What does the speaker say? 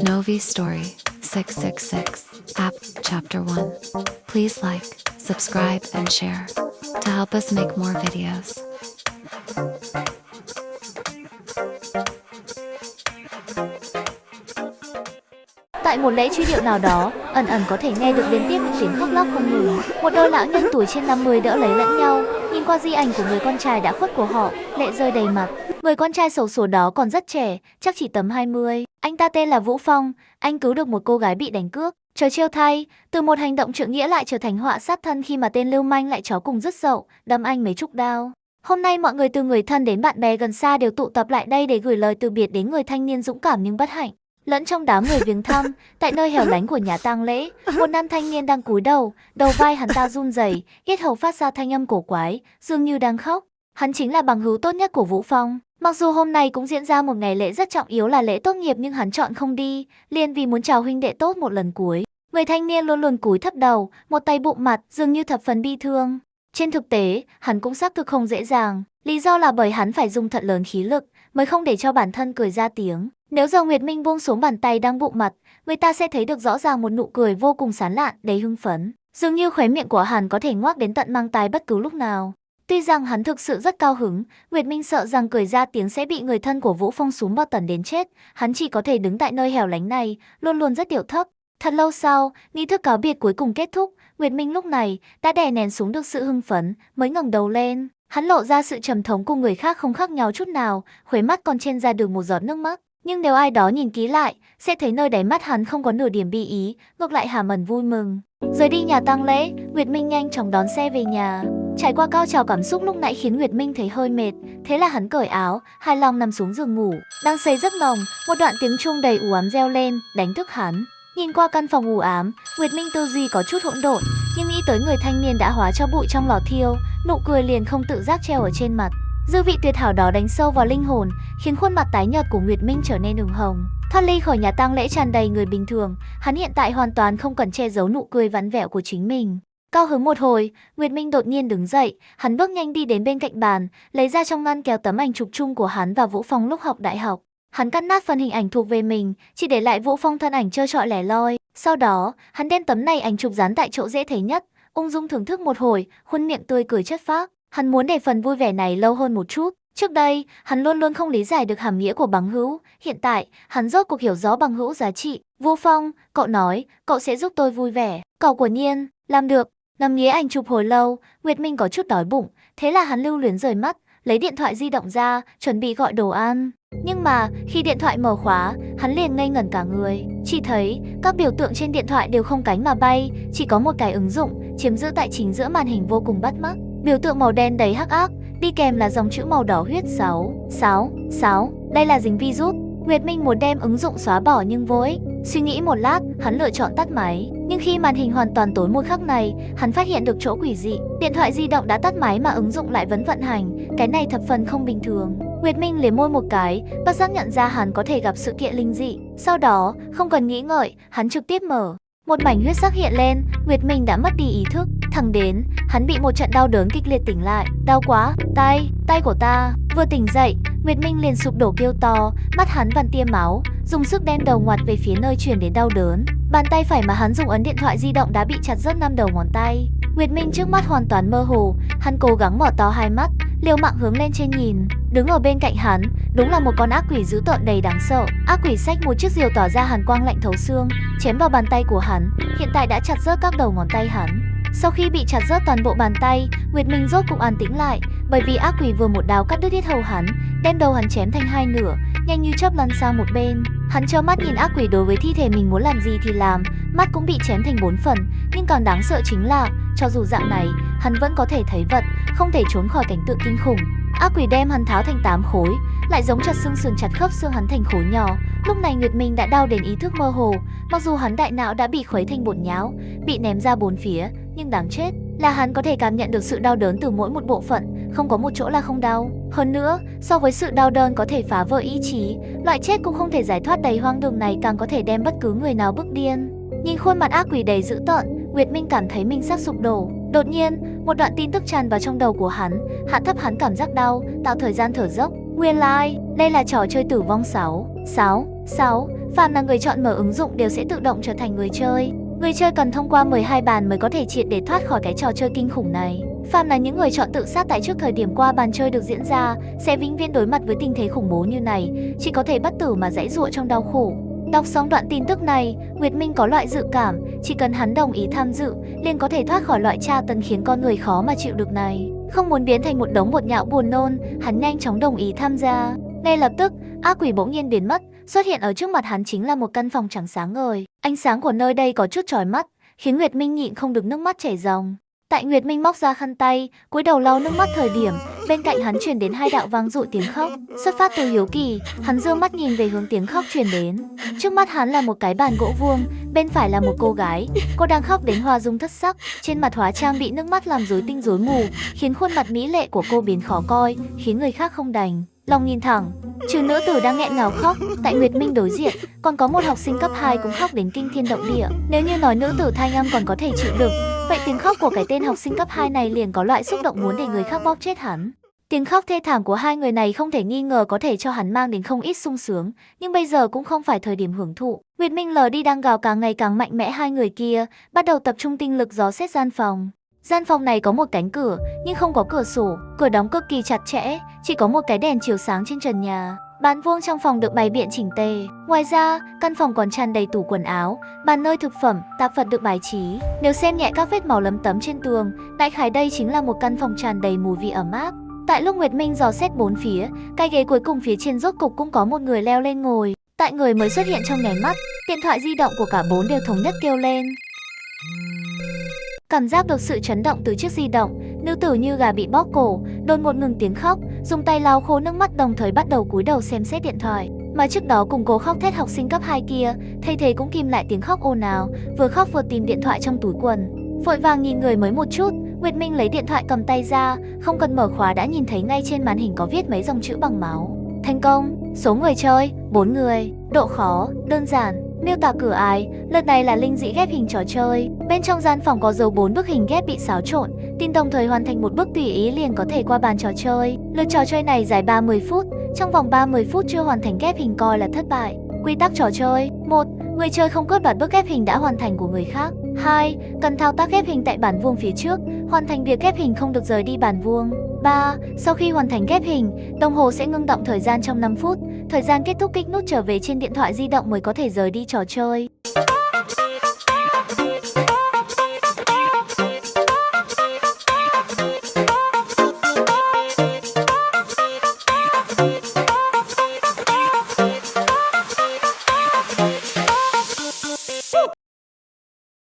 Novi Story 666 App Chapter 1. Please like, subscribe, and share to help us make more videos. Tại một lễ truy điệu nào đó, ẩn ẩn có thể nghe được liên tiếp những tiếng khóc lóc không ngừng. Một đôi lão nhân tuổi trên 50 đỡ lấy lẫn nhau, nhìn qua di ảnh của người con trai đã khuất của họ, lệ rơi đầy mặt. Người con trai xấu số đó còn rất trẻ, chắc chỉ tầm 20. Anh ta tên là Vũ Phong, anh cứu được một cô gái bị đánh cướp. Trời trêu thay, từ một hành động trượng nghĩa lại trở thành họa sát thân khi mà tên lưu manh lại chó cùng dứt dậu, đâm anh mấy chục đao. Hôm nay mọi người từ người thân đến bạn bè gần xa đều tụ tập lại đây để gửi lời từ biệt đến người thanh niên dũng cảm nhưng bất hạnh. Lẫn trong đám người viếng thăm, tại nơi hẻo lánh của nhà tang lễ, một nam thanh niên đang cúi đầu vai hắn ta run rẩy, yết hầu phát ra thanh âm cổ quái, dường như đang khóc. Hắn chính là bằng hữu tốt nhất của Vũ Phong. Mặc dù hôm nay cũng diễn ra một ngày lễ rất trọng yếu là lễ tốt nghiệp nhưng hắn chọn không đi, liền vì muốn chào huynh đệ tốt một lần cuối. Người thanh niên luôn luôn cúi thấp đầu, một tay bụng mặt, dường như thập phần bi thương. Trên thực tế, hắn cũng xác thực không dễ dàng, lý do là bởi hắn phải dùng thật lớn khí lực mới không để cho bản thân cười ra tiếng. Nếu giờ Nguyệt Minh buông xuống bàn tay đang bụng mặt, người ta sẽ thấy được rõ ràng một nụ cười vô cùng sán lạn, đầy hưng phấn. Dường như khóe miệng của hắn có thể ngoác đến tận mang tai bất cứ lúc nào. Tuy rằng hắn thực sự rất cao hứng, Nguyệt Minh sợ rằng cười ra tiếng sẽ bị người thân của Vũ Phong xúm bao tần đến chết. Hắn chỉ có thể đứng tại nơi hẻo lánh này, luôn luôn rất điệu thấp. Thật lâu sau, nghi thức cáo biệt cuối cùng kết thúc, Nguyệt Minh lúc này đã đè nén xuống được sự hưng phấn, mới ngẩng đầu lên. Hắn lộ ra sự trầm thống cùng người khác không khác nhau chút nào, khuấy mắt còn chen ra được một giọt nước mắt. Nhưng nếu ai đó nhìn kỹ lại, sẽ thấy nơi đáy mắt hắn không có nửa điểm bi ý, ngược lại hàm ẩn vui mừng. Rời đi nhà tang lễ, Nguyệt Minh nhanh chóng đón xe về nhà. Trải qua cao trào cảm xúc lúc nãy khiến Nguyệt Minh thấy hơi mệt, thế là hắn cởi áo, hài lòng nằm xuống giường ngủ. Đang say giấc nồng, một đoạn tiếng chuông đầy u ám reo lên, đánh thức hắn. Nhìn qua căn phòng u ám, Nguyệt Minh tư duy có chút hỗn độn, nhưng nghĩ tới người thanh niên đã hóa cho bụi trong lò thiêu, nụ cười liền không tự giác treo ở trên mặt. Dư vị tuyệt hảo đó đánh sâu vào linh hồn, khiến khuôn mặt tái nhợt của Nguyệt Minh trở nên ửng hồng. Thoát ly khỏi nhà tang lễ tràn đầy người bình thường, hắn hiện tại hoàn toàn không cần che giấu nụ cười vắn vẹo của chính mình. Cao hứng một hồi, Nguyệt Minh đột nhiên đứng dậy, hắn bước nhanh đi đến bên cạnh bàn, lấy ra trong ngăn kéo tấm ảnh chụp chung của hắn và Vũ Phong lúc học đại học. Hắn cắt nát phần hình ảnh thuộc về mình, chỉ để lại Vũ Phong thân ảnh trơ trọi lẻ loi. Sau đó, hắn đem tấm này ảnh chụp dán tại chỗ dễ thấy nhất, ung dung thưởng thức một hồi, khuôn miệng tươi cười chất phác. Hắn muốn để phần vui vẻ này lâu hơn một chút. Trước đây, hắn luôn luôn không lý giải được hàm nghĩa của bằng hữu. Hiện tại, hắn rốt cuộc hiểu rõ bằng hữu giá trị. Vũ Phong, cậu nói, cậu sẽ giúp tôi vui vẻ. Cậu quả nhiên, làm được. Ngắm nghía ảnh chụp hồi lâu, Nguyệt Minh có chút đói bụng. Thế là hắn lưu luyến rời mắt, lấy điện thoại di động ra, chuẩn bị gọi đồ ăn. Nhưng mà, khi điện thoại mở khóa, hắn liền ngây ngẩn cả người. Chỉ thấy, các biểu tượng trên điện thoại đều không cánh mà bay, chỉ có một cái ứng dụng, chiếm giữ tại chính giữa màn hình vô cùng bắt mắt. Biểu tượng màu đen đầy hắc ác, đi kèm là dòng chữ màu đỏ huyết 666. Đây là dính virus. Nguyệt Minh muốn đem ứng dụng xóa bỏ nhưng vô ích. Suy nghĩ một lát, hắn lựa chọn tắt máy. Nhưng khi màn hình hoàn toàn tối một khắc này, hắn phát hiện được chỗ quỷ dị. Điện thoại di động đã tắt máy mà ứng dụng lại vẫn vận hành. Cái này thập phần không bình thường. Nguyệt Minh liếm môi một cái, bất giác nhận ra hắn có thể gặp sự kiện linh dị. Sau đó, không cần nghĩ ngợi, hắn trực tiếp mở. Một mảnh huyết sắc hiện lên, Nguyệt Minh đã mất đi ý thức. Thẳng đến, hắn bị một trận đau đớn kịch liệt tỉnh lại. Đau quá, tay của ta. Vừa tỉnh dậy, Nguyệt Minh liền sụp đổ kêu to, mắt hắn vằn tia máu, dùng sức đem đầu ngoặt về phía nơi truyền đến đau đớn. Bàn tay phải mà hắn dùng ấn điện thoại di động đã bị chặt rớt 5 đầu ngón tay. Nguyệt Minh trước mắt hoàn toàn mơ hồ, hắn cố gắng mở to hai mắt, liều mạng hướng lên trên nhìn. Đứng ở bên cạnh hắn, đúng là một con ác quỷ dữ tợn đầy đáng sợ. Ác quỷ xách một chiếc rìu tỏa ra hàn quang lạnh thấu xương, chém vào bàn tay của hắn, hiện tại đã chặt rớt các đầu ngón tay hắn. Sau khi bị chặt rớt toàn bộ bàn tay, Nguyệt Minh rốt cục an tĩnh lại, bởi vì ác quỷ vừa một đao cắt đứt yết hầu hắn, đem đầu hắn chém thành hai nửa, nhanh như chớp lăn sang một bên. Hắn trơ mắt nhìn ác quỷ đối với thi thể mình muốn làm gì thì làm, mắt cũng bị chém thành 4 phần, nhưng càng đáng sợ chính là, cho dù dạng này, hắn vẫn có thể thấy vật, không thể trốn khỏi cảnh tượng kinh khủng. Ác quỷ đem hắn tháo thành 8 khối, lại giống chặt xương sườn chặt khớp xương hắn thành khối nhỏ. Lúc này Nguyệt Minh đã đau đến ý thức mơ hồ, mặc dù hắn đại não đã bị khuấy thành bột nhão, bị ném ra bốn phía, nhưng đáng chết là hắn có thể cảm nhận được sự đau đớn từ mỗi một bộ phận, không có một chỗ là không đau. Hơn nữa, so với sự đau đớn có thể phá vỡ ý chí, loại chết cũng không thể giải thoát đầy hoang đường này càng có thể đem bất cứ người nào bức điên. Nhìn khuôn mặt ác quỷ đầy dữ tợn, Nguyệt Minh cảm thấy mình sắp sụp đổ. Đột nhiên, một đoạn tin tức tràn vào trong đầu của hắn, hạ thấp hắn cảm giác đau, tạo thời gian thở dốc. Nguyên lai, đây là trò chơi tử vong 6. 6. Phàm là người chọn mở ứng dụng đều sẽ tự động trở thành người chơi. Người chơi cần thông qua 12 bàn mới có thể triệt để thoát khỏi cái trò chơi kinh khủng này. Phàm là những người chọn tự sát tại trước thời điểm qua bàn chơi được diễn ra, sẽ vĩnh viễn đối mặt với tình thế khủng bố như này, chỉ có thể bất tử mà giãy giụa trong đau khổ. Đọc xong đoạn tin tức này, Nguyệt Minh có loại dự cảm, chỉ cần hắn đồng ý tham dự, liền có thể thoát khỏi loại tra tấn khiến con người khó mà chịu được này. Không muốn biến thành một đống bột nhão buồn nôn, hắn nhanh chóng đồng ý tham gia. Ngay lập tức, ác quỷ bỗng nhiên biến mất, xuất hiện ở trước mặt hắn chính là một căn phòng trắng sáng ngời. Ánh sáng của nơi đây có chút chói mắt, khiến Nguyệt Minh nhịn không được nước mắt chảy ròng. Tại Nguyệt Minh móc ra khăn tay, cúi đầu lau nước mắt thời điểm, bên cạnh hắn truyền đến hai đạo vang dội tiếng khóc. Xuất phát từ hiếu kỳ, hắn giương mắt nhìn về hướng tiếng khóc truyền đến. Trước mắt hắn là một cái bàn gỗ vuông, bên phải là một cô gái. Cô đang khóc đến hoa dung thất sắc, trên mặt hóa trang bị nước mắt làm rối tinh rối mù, khiến khuôn mặt mỹ lệ của cô biến khó coi, khiến người khác không đành lòng nhìn thẳng. Trừ nữ tử đang nghẹn ngào khóc, tại Nguyệt Minh đối diện, còn có một học sinh cấp 2 cũng khóc đến kinh thiên động địa. Nếu như nói nữ tử thanh âm còn có thể chịu đựng, vậy tiếng khóc của cái tên học sinh cấp 2 này liền có loại xúc động muốn để người khác bóp chết hắn. Tiếng khóc thê thảm của hai người này không thể nghi ngờ có thể cho hắn mang đến không ít sung sướng, nhưng bây giờ cũng không phải thời điểm hưởng thụ. Nguyệt Minh lờ đi đang gào càng ngày càng mạnh mẽ hai người kia, bắt đầu tập trung tinh lực dò xét gian phòng. Gian phòng này có một cánh cửa, nhưng không có cửa sổ, cửa đóng cực kỳ chặt chẽ, chỉ có một cái đèn chiếu sáng trên trần nhà. Bàn vuông trong phòng được bày biện chỉnh tề. Ngoài ra, căn phòng còn tràn đầy tủ quần áo, bàn nơi thực phẩm, tạp vật được bài trí. Nếu xem nhẹ các vết máu lấm tấm trên tường, đại khái đây chính là một căn phòng tràn đầy mùi vị ấm áp. Tại lúc Nguyệt Minh dò xét bốn phía, cái ghế cuối cùng phía trên rốt cục cũng có một người leo lên ngồi. Tại người mới xuất hiện trong nháy mắt, điện thoại di động của cả bốn đều thống nhất kêu lên. Cảm giác được sự chấn động từ chiếc di động, nữ tử như gà bị bóp cổ, đột ngột ngừng tiếng khóc, dùng tay lau khô nước mắt đồng thời bắt đầu cúi đầu xem xét điện thoại. Mà trước đó cùng cố khóc thét học sinh cấp 2 kia, thay thế cũng kìm lại tiếng khóc ồn ào, vừa khóc vừa tìm điện thoại trong túi quần. Vội vàng nhìn người mới một chút, Nguyệt Minh lấy điện thoại cầm tay ra, không cần mở khóa đã nhìn thấy ngay trên màn hình có viết mấy dòng chữ bằng máu. Thành công, số người chơi, 4 người, độ khó, đơn giản. Miêu tả cửa ải, lượt này là linh dị ghép hình trò chơi. Bên trong gian phòng có dấu 4 bức hình ghép bị xáo trộn, tin đồng thời hoàn thành một bước tùy ý liền có thể qua bàn trò chơi. Lượt trò chơi này dài 30 phút, trong vòng 30 phút chưa hoàn thành ghép hình coi là thất bại. Quy tắc trò chơi: 1. Người chơi không cướp đoạt bước ghép hình đã hoàn thành của người khác. 2. Cần thao tác ghép hình tại bàn vuông phía trước, hoàn thành việc ghép hình không được rời đi bàn vuông. 3. Sau khi hoàn thành ghép hình, đồng hồ sẽ ngưng động thời gian trong 5 phút. Thời gian kết thúc kích nút trở về trên điện thoại di động mới có thể rời đi trò chơi.